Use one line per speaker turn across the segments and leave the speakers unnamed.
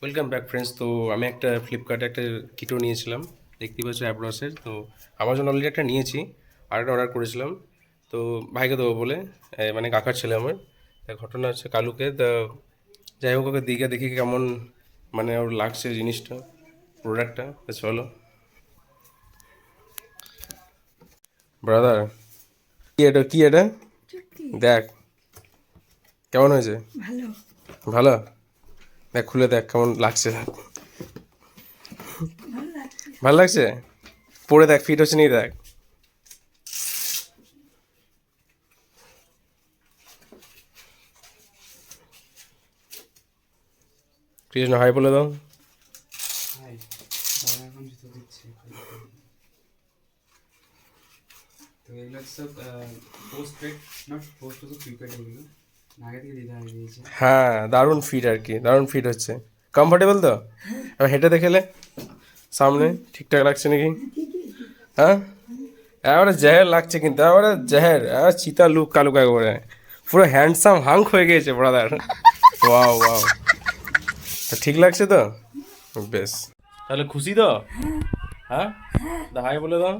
Welcome back friends. তো আমি একটা ফ্লিপকার্টে একটা কিটো নিয়েছিলাম, দেখতে পাচ্ছি অ্যাপ্রসের। তো আমার জন্য অলরেডি একটা নিয়েছি, আর একটা অর্ডার করেছিলাম। তো ভাইকে দেবো বলে, মানে কাকার ছেলে আমার। তা ঘটনা হচ্ছে কালুকে, তা যাই হোক ওকে দিকে দেখি কেমন মানে ওর লাগছে জিনিসটা, প্রোডাক্টটা। তা চলো ব্রাদার, কি এটা
সত্যি
দেখ কেমন হয়েছে।
ভালো।
ভালো, দেখ খুলে দেখ কেমন লাগছে।
ভালো লাগছে।
ভালো লাগছে, পরে দেখ ফিট হচ্ছে নি দেখ। কৃষ্ণ হাই বলে দাও।
হাই, বাবা এখন জুতো দিচ্ছে। তো এগুলো সব postpaid, not post to prepaid. এগুলো আগে থেকে দিতে হয় দিয়েছে।
হ্যাঁ, দারুণ ফিট আর কি, দারুণ ফিট হচ্ছে। কমফোর্টেবল তো? এবার হেঁটে দেখেলে সামনে ঠিকঠাক লাগছে নাকি? হ্যাঁ, এবারে জেহের লাগছে, কিন্তু এবারে জেহের এবার চিতা লুক কালু একবারে পুরো হ্যান্ডসাম হাঙ্ক হয়ে গিয়েছে ব্রাদার। ওয়াও ওয়াও, তা ঠিক লাগছে তো? বেশ, তাহলে খুশি তো? হ্যাঁ, হাই বলে দাও।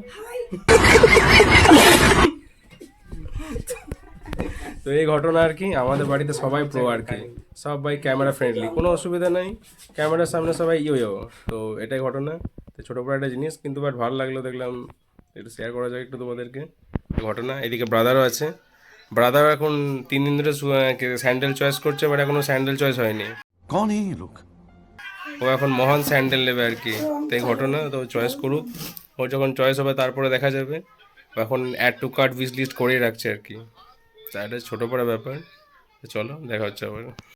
তো এই ঘটনা আর কি, আমাদের বাড়িতে সবাই প্রো আর কি, সবাই ক্যামেরা ফ্রেন্ডলি, কোনো অসুবিধা নাই, ক্যামেরার সামনে সবাই ইয়ে। তো এটাই ঘটনা। তো ছোটো বড় একটা জিনিস, কিন্তু বাট ভালো লাগলো, দেখলাম একটু শেয়ার করা যায় একটু তোমাদেরকে ঘটনা। এদিকে ব্রাদারও আছে, ব্রাদার এখন 3 দিন ধরে স্যান্ডেল চয়েস করছে, বাট এখনো স্যান্ডেল চয়েস হয়নি।
कौन है ये लोग?
ও এখন মহান স্যান্ডেল নেবে আর কি, তো এই ঘটনা। তো চয়েস করুক, ও যখন চয়েস হবে তারপরে দেখা যাবে। ও এখন add to cart wish list করেই রাখছে আর কি। তা এটা ছোটো বড় ব্যাপার। তো চলো দেখা হচ্ছে আবার।